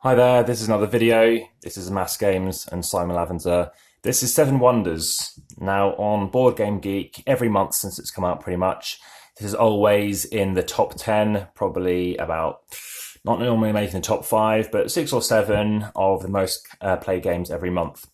Hi there, this is another video. This is Amass Games and Simon Lavender. This is Seven Wonders. Now on Board Game Geek, every month since it's come out pretty much, this is always in the top 10, probably about, not normally making the top 5, but 6 or 7 of the most played games every month.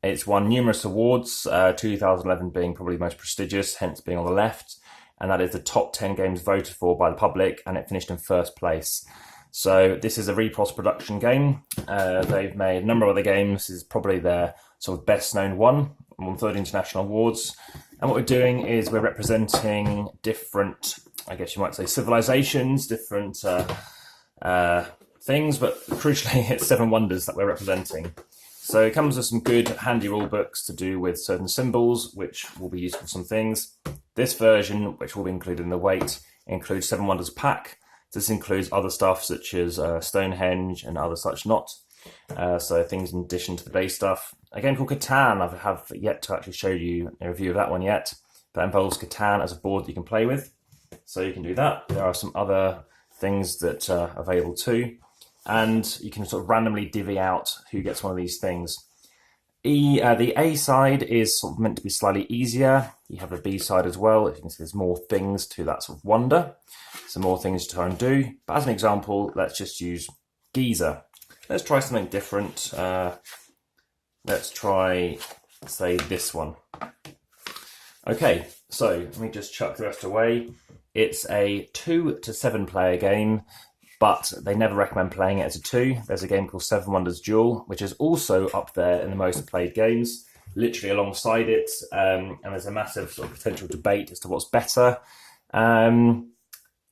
It's won numerous awards, 2011 being probably the most prestigious, hence being on the left, and that is the top 10 games voted for by the public, and it finished in first place. So this is a Repos production game. They've made a number of other games. This is probably their sort of best known one, won 30 international awards. And what we're doing is we're representing different, I guess you might say, civilizations, different things, but crucially it's Seven Wonders that we're representing. So it comes with some good handy rule books to do with certain symbols, which will be useful for some things. This version, which will be included in the weight, includes Seven Wonders pack. This includes other stuff such as Stonehenge and other such not. So things in addition to the base stuff. A game called Catan, I have yet to actually show you a review of that one yet. That involves Catan as a board that you can play with. So you can do that. There are some other things that are available too. And you can sort of randomly divvy out who gets one of these things. The A side is sort of meant to be slightly easier. You have the B side as well. You can see there's more things to that sort of wonder. Some more things to try and do. But as an example, let's just use Giza. Let's try something different. Let's try, say, this one. Okay, so let me just chuck the rest away. It's a 2 to 7 player game, but they never recommend playing it as a 2. There's a game called Seven Wonders Duel, which is also up there in the most played games, literally alongside it. And there's a massive sort of potential debate as to what's better.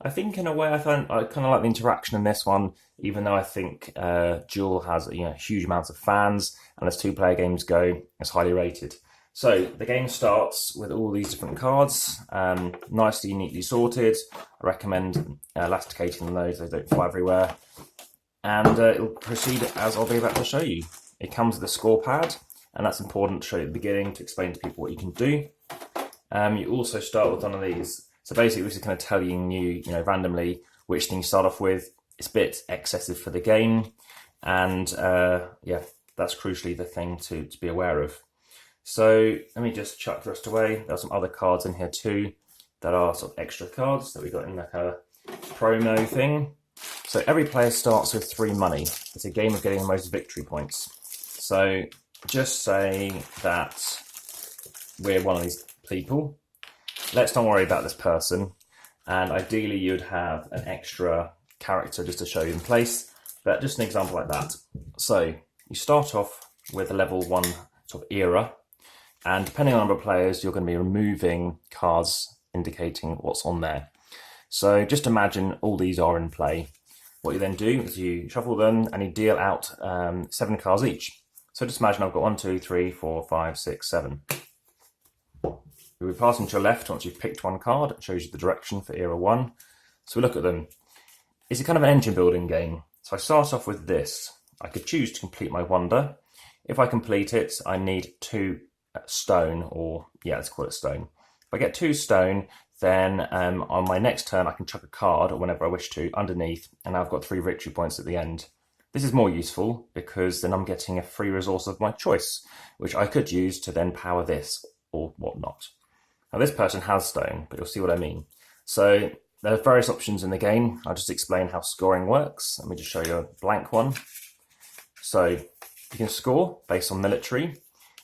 I think in a way I kind of like the interaction in this one, even though I think Duel has huge amounts of fans, and as 2-player games go, it's highly rated. So the game starts with all these different cards, nicely, neatly sorted. I recommend elasticating those; they don't fly everywhere. And it'll proceed as I'll be about to show you. It comes with a score pad, and that's important to show you at the beginning to explain to people what you can do. You also start with one of these. So basically, this is kind of telling you, randomly which thing you start off with. It's a bit excessive for the game, and that's crucially the thing to be aware of. So let me just chuck the rest away. There are some other cards in here too that are sort of extra cards that we got in the kind of promo thing. So every player starts with 3 money. It's a game of getting the most victory points. So just say that we're one of these people. Let's not worry about this person, and ideally you'd have an extra character just to show you in place, but just an example like that. So you start off with a level 1 sort of era, and depending on the number of players, you're going to be removing cards indicating what's on there. So just imagine all these are in play. What you then do is you shuffle them and you deal out 7 cards each. So just imagine I've got 1, 2, 3, 4, 5, 6, 7. You'll be passing to your left once you've picked one card. It shows you the direction for Era 1. So we look at them. It's a kind of an engine building game. So I start off with this. I could choose to complete my wonder. If I complete it, I need 2 stone, or let's call it stone. If I get 2 stone, then on my next turn I can chuck a card, or whenever I wish to, underneath, and I've got 3 victory points at the end. This is more useful because then I'm getting a free resource of my choice, which I could use to then power this or whatnot. Now this person has stone, but you'll see what I mean. So there are various options in the game. I'll just explain how scoring works. Let me just show you a blank one. So you can score based on military.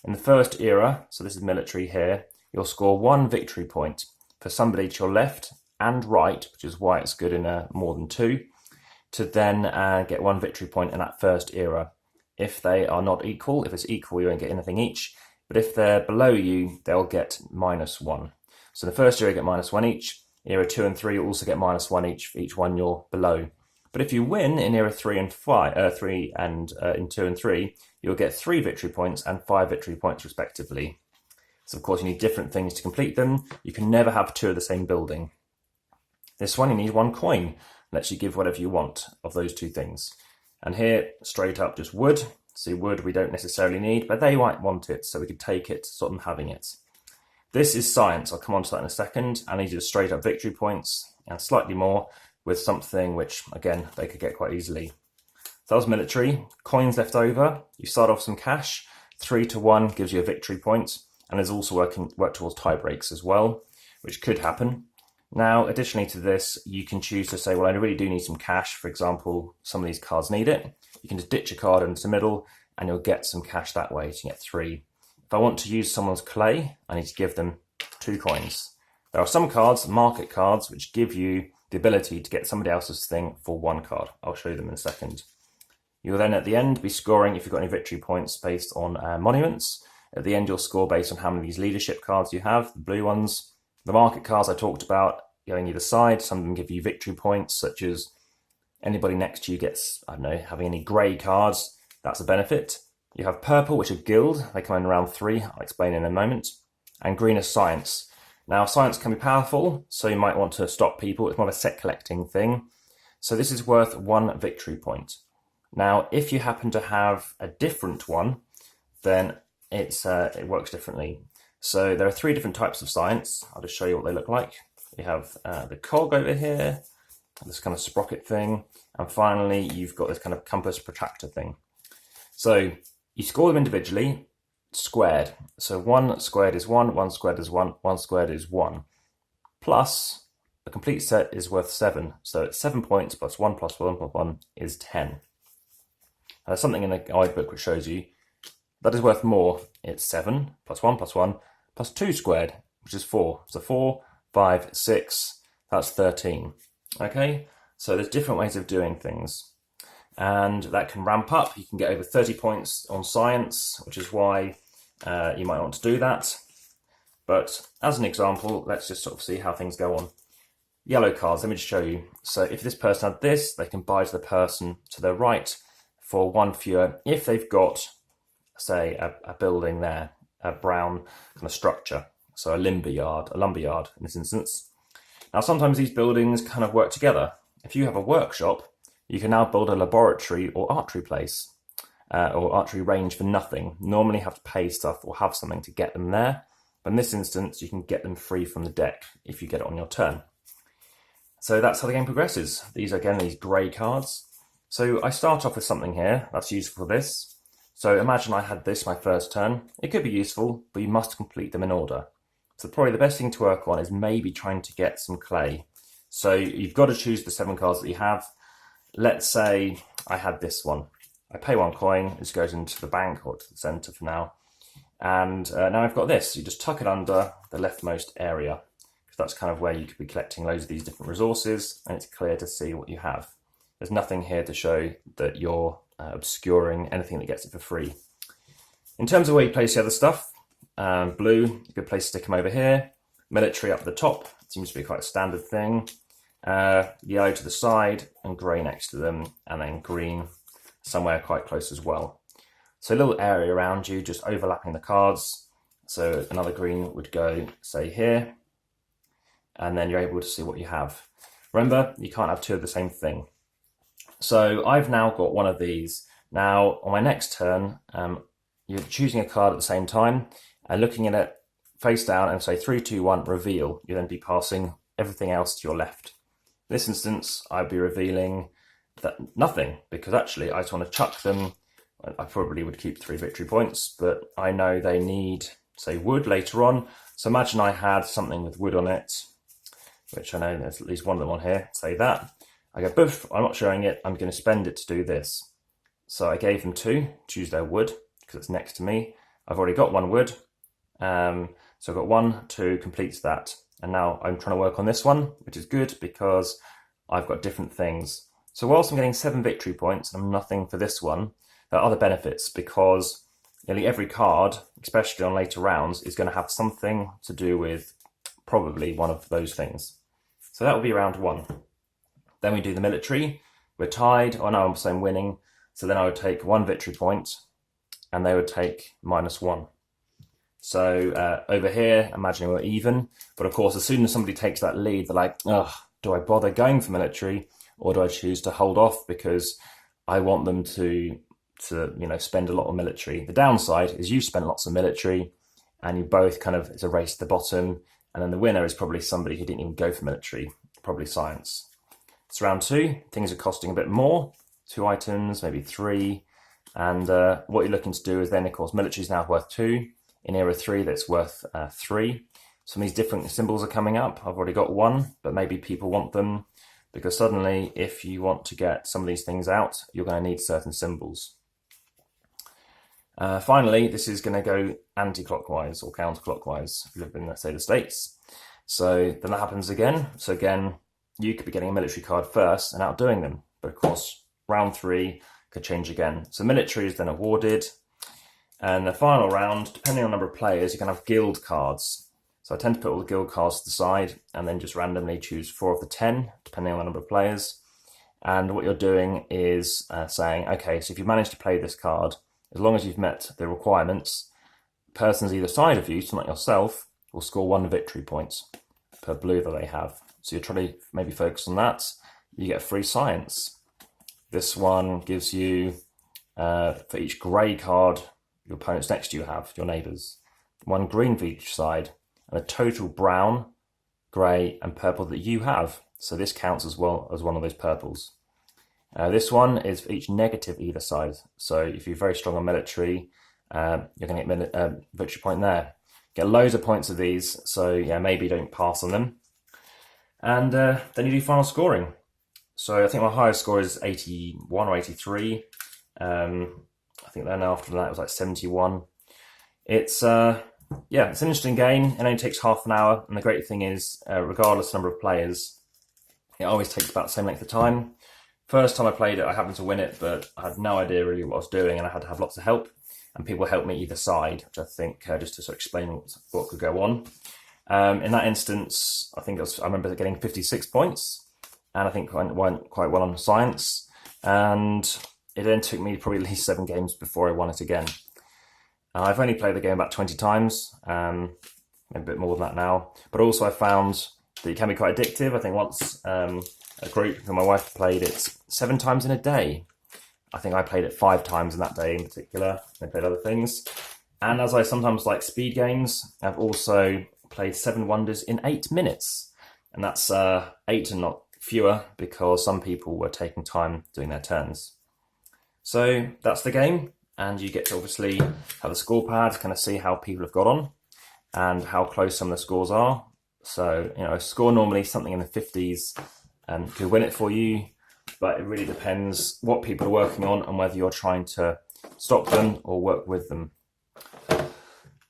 In the first era, so this is military here, you'll score 1 victory point for somebody to your left and right, which is why it's good in more than 2, to then get 1 victory point in that first era. If they are not equal, if it's equal, you won't get anything each. But if they're below you, they'll get -1. So in the first era, you get -1 each. Era 2 and 3, you also get -1 each for each one you're below. But if you win in era 3 and 3 and in 2 and 3, you'll get 3 victory points and 5 victory points respectively. So of course you need different things to complete them. You can never have 2 of the same building. This one, you need 1 coin. Lets you give whatever you want of those 2 things. And here, straight up, just wood. See, wood we don't necessarily need, but they might want it, so we could take it, sort of having it. This is science. I'll come on to that in a second. I need just straight up victory points and slightly more with something which, again, they could get quite easily. So that was military. Coins left over. You start off some cash. 3-1 gives you a victory point, and there's also work towards tie breaks as well, which could happen. Now, additionally to this, you can choose to say, well, I really do need some cash. For example, some of these cards need it. You can just ditch a card into the middle, and you'll get some cash that way. So you get 3. If I want to use someone's clay, I need to give them 2 coins. There are some cards, market cards, which give you the ability to get somebody else's thing for 1 card. I'll show you them in a second. You'll then at the end be scoring if you've got any victory points based on monuments. At the end, you'll score based on how many of these leadership cards you have, the blue ones. The market cards I talked about going either side. Some of them give you victory points, such as anybody next to you gets, I don't know, having any grey cards. That's a benefit. You have purple, which are guild. They come in round 3. I'll explain in a moment. And green is science. Now, science can be powerful, so you might want to stop people. It's more of a set collecting thing. So this is worth 1 victory point. Now, if you happen to have a different one, then it works differently. So there are 3 different types of science. I'll just show you what they look like. You have the cog over here, this kind of sprocket thing, and finally you've got this kind of compass protractor thing. So you score them individually, squared. So 1 squared is 1, 1 squared is 1, 1 squared is 1. Plus, a complete set is worth 7. So it's 7 points plus 1 plus 1 plus 1 is 10. There's something in the guidebook which shows you that is worth more. It's 7 plus 1 plus 1 plus 2 squared, which is 4. So 4, 5, 6, that's 13. Okay, so there's different ways of doing things. And that can ramp up. You can get over 30 points on science, which is why you might want to do that. But as an example, let's just sort of see how things go on. Yellow cards, let me just show you. So if this person had this, they can buy to the person to their right for 1 fewer if they've got, say, a building there, a brown kind of structure. So a lumberyard in this instance. Now, sometimes these buildings kind of work together. If you have a workshop, you can now build a laboratory or archery place or archery range for nothing. Normally you have to pay stuff or have something to get them there. But in this instance, you can get them free from the deck if you get it on your turn. So that's how the game progresses. These are, again, these grey cards. So I start off with something here that's useful for this. So imagine I had this my first turn. It could be useful, but you must complete them in order. So probably the best thing to work on is maybe trying to get some clay. So you've got to choose the 7 cards that you have. Let's say I had this one. I pay 1 coin, this goes into the bank or to the centre for now. And now I've got this. You just tuck it under the leftmost area, because that's kind of where you could be collecting loads of these different resources, and it's clear to see what you have. There's nothing here to show that you're obscuring anything that gets it for free. In terms of where you place the other stuff, blue, a good place to stick them over here. Military up the top, seems to be quite a standard thing. Yellow to the side and grey next to them, and then green somewhere quite close as well. So a little area around you, just overlapping the cards. So another green would go, say, here, and then you're able to see what you have. Remember, you can't have 2 of the same thing. So I've now got one of these. Now, on my next turn, you're choosing a card at the same time and looking at it face down and say 3, 2, 1, reveal. You'll then be passing everything else to your left. In this instance, I'd be revealing that nothing, because actually I just want to chuck them. I probably would keep 3 victory points, but I know they need, say, wood later on. So imagine I had something with wood on it, which I know there's at least one of them on here, say that. I go, boof, I'm not showing it, I'm going to spend it to do this. So I gave them 2, choose their wood, because it's next to me. I've already got 1 wood, so I've got 1, 2, completes that. And now I'm trying to work on this one, which is good because I've got different things. So whilst I'm getting 7 victory points and I'm nothing for this one, there are other benefits because nearly every card, especially on later rounds, is going to have something to do with probably one of those things. So that will be round 1. Then we do the military. We're tied. Oh no, I'm saying winning. So then I would take 1 victory point and they would take -1. So over here, imagining we're even. But of course, as soon as somebody takes that lead, they're like, oh, do I bother going for military or do I choose to hold off because I want them to spend a lot of military? The downside is you spend lots of military and you both kind of, it's a race to the bottom. And then the winner is probably somebody who didn't even go for military, probably science. It's round 2. Things are costing a bit more. 2 items, maybe 3. And what you're looking to do is then, of course, military is now worth 2. In era 3, that's worth 3. Some of these different symbols are coming up. I've already got 1, but maybe people want them, because suddenly, if you want to get some of these things out, you're going to need certain symbols. Finally, this is going to go anti-clockwise or counterclockwise if you live in, let's say, the States. So then that happens again. So again, you could be getting a military card first and outdoing them. But of course, round 3 could change again. So military is then awarded. And the final round, depending on the number of players, you can have guild cards. So I tend to put all the guild cards to the side and then just randomly choose 4 of the 10, depending on the number of players. And what you're doing is saying, okay, so if you manage to play this card, as long as you've met the requirements, persons either side of you, so not yourself, will score 1 victory point per blue that they have. So you're trying to maybe focus on that. You get free science. This one gives you, for each grey card your opponents next to you have, your neighbours, 1 green for each side, and a total brown, grey and purple that you have. So this counts as well as one of those purples. This one is for each negative either side. So if you're very strong on military, you're going to get a victory point there. Get loads of points of these, so yeah, maybe don't pass on them. And then you do final scoring. So I think my highest score is 81 or 83. I think then after that it was like 71. It's yeah, it's an interesting game. It only takes half an hour, and the great thing is, regardless of the number of players, it always takes about the same length of time. First time I played it, I happened to win it, but I had no idea really what I was doing, and I had to have lots of help, and people helped me either side, which I think just to sort of explain what could go on. In that instance, I think I remember getting 56 points, and I think I went quite well on science, and it then took me probably at least 7 games before I won it again. I've only played the game about 20 times, maybe a bit more than that now, but also I found that it can be quite addictive. I think once a group and my wife played it 7 times in a day. I think I played it 5 times in that day in particular. They played other things. And as I sometimes like speed games, I've also played 7 Wonders in 8 minutes. And that's 8 and not fewer, because some people were taking time doing their turns. So that's the game. And you get to obviously have the score pad to kind of see how people have got on and how close some of the scores are. So, you know, a score normally something in the 50s could win it for you, but it really depends what people are working on and whether you're trying to stop them or work with them.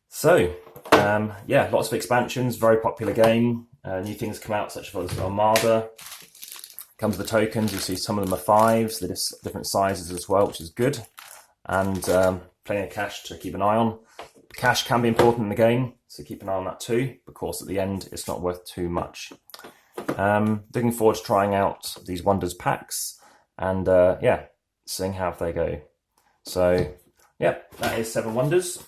So, yeah, lots of expansions, very popular game. New things come out, such as Armada. Comes with the tokens. You see some of them are 5s, they're just different sizes as well, which is good. And plenty of cash to keep an eye on. Cash can be important in the game, so keep an eye on that too. Of course, at the end, it's not worth too much. Looking forward to trying out these Wonders packs and yeah, seeing how they go. So yeah, that is 7 Wonders,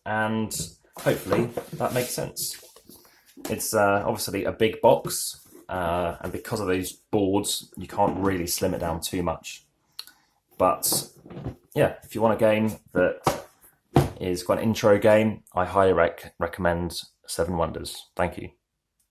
and hopefully that makes sense. It's obviously a big box, and because of these boards, you can't really slim it down too much. But yeah, if you want a game that is quite an intro game, I highly recommend 7 Wonders. Thank you.